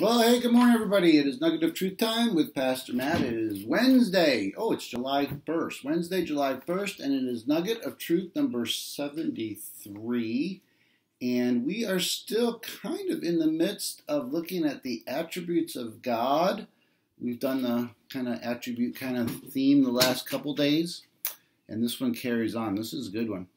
Well, hey, good morning, everybody. It is Nugget of Truth time with Pastor Matt. It is Wednesday. Oh, it's July 1st. Wednesday, July 1st, and it is Nugget of Truth number 73. And we are still kind of in the midst of looking at the attributes of God. We've done the kind of attribute kind of theme the last couple days, and this one carries on. This is a good one.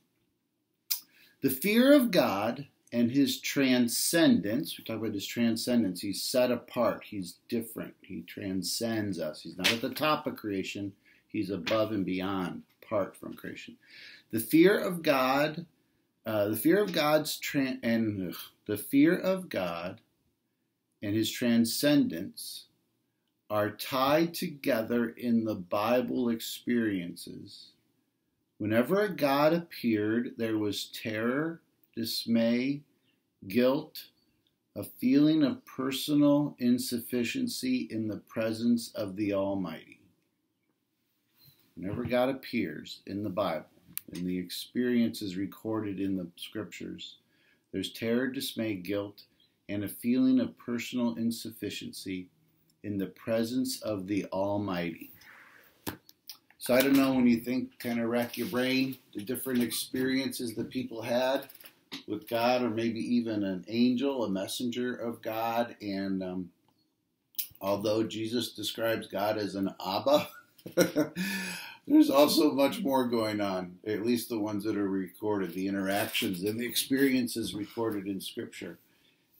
The fear of God and his transcendence. We talk about his transcendence. He's set apart. He's different. He transcends us. He's not at the top of creation. He's above and beyond, apart from creation. The fear of God, the fear of God and his transcendence are tied together in the Bible experiences. Whenever a God appeared, there was terror, dismay, guilt, a feeling of personal insufficiency in the presence of the Almighty. Whenever God appears in the Bible, in the experiences recorded in the scriptures, there's terror, dismay, guilt, and a feeling of personal insufficiency in the presence of the Almighty. So I don't know, when you think, kind of rack your brain, the different experiences that people had with God, or maybe even an angel, a messenger of God. And although Jesus describes God as an Abba, there's also much more going on, at least the ones that are recorded, the interactions and the experiences recorded in Scripture.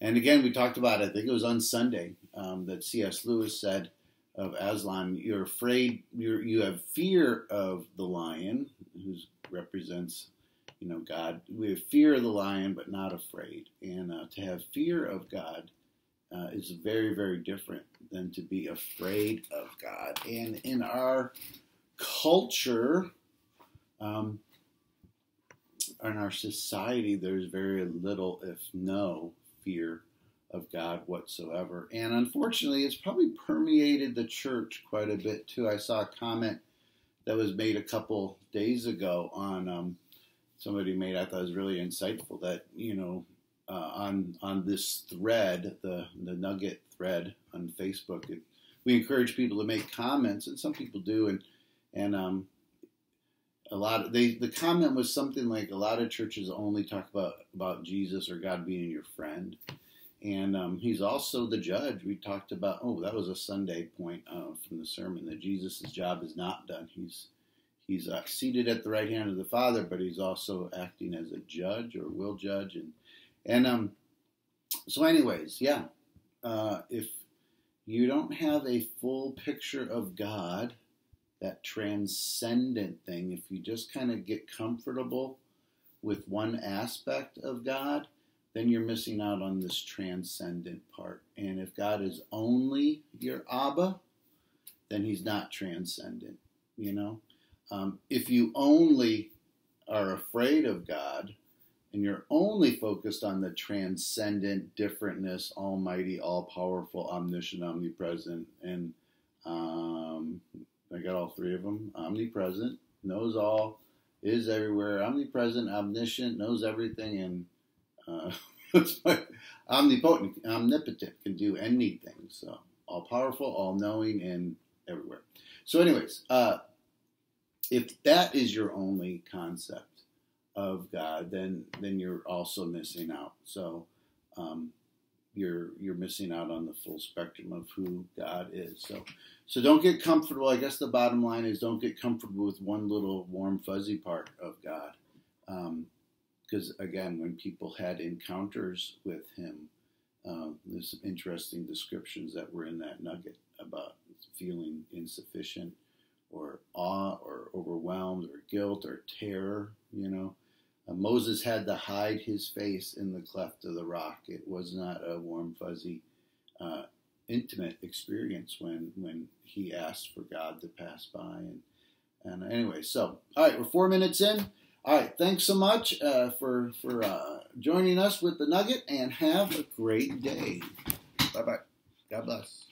And again, we talked about, I think it was on Sunday, that C.S. Lewis said of Aslan, you're afraid, you have fear of the lion, who represents God. We have fear of the lion, but not afraid. And to have fear of God is very, very different than to be afraid of God. And in our culture, in our society, there's very little, if no, fear of God whatsoever. And unfortunately, it's probably permeated the church quite a bit too. I saw a comment that was made a couple days ago on somebody made, I thought it was really insightful, that, on this thread, the Nugget thread on Facebook, we encourage people to make comments, and some people do, and the comment was something like, a lot of churches only talk about Jesus or God being your friend, and he's also the judge. We talked about, that was a Sunday point from the sermon, that Jesus' job is not done. He's seated at the right hand of the Father, but he's also acting as a judge, or will judge. So anyways, yeah. If you don't have a full picture of God, that transcendent thing, if you just kind of get comfortable with one aspect of God, then you're missing out on this transcendent part. And if God is only your Abba, then he's not transcendent, If you only are afraid of God, and you're only focused on the transcendent differentness, almighty, all-powerful, omniscient, omnipresent, and I got all three of them. Omnipresent, knows all, is everywhere. Omnipresent, omniscient, knows everything, and omnipotent, omnipotent, can do anything. So all-powerful, all-knowing, and everywhere. So anyways, if that is your only concept of God, then you're also missing out. So you're missing out on the full spectrum of who God is. So don't get comfortable. I guess the bottom line is, don't get comfortable with one little warm fuzzy part of God. Because again, when people had encounters with him, there's some interesting descriptions that were in that nugget about feeling insufficient, or awe, or overwhelmed, or guilt, or terror. Moses had to hide his face in the cleft of the rock. It was not a warm, fuzzy, intimate experience when he asked for God to pass by. And anyway, so, all right, we're 4 minutes in. All right, thanks so much for joining us with the Nugget, and have a great day. Bye-bye. God bless.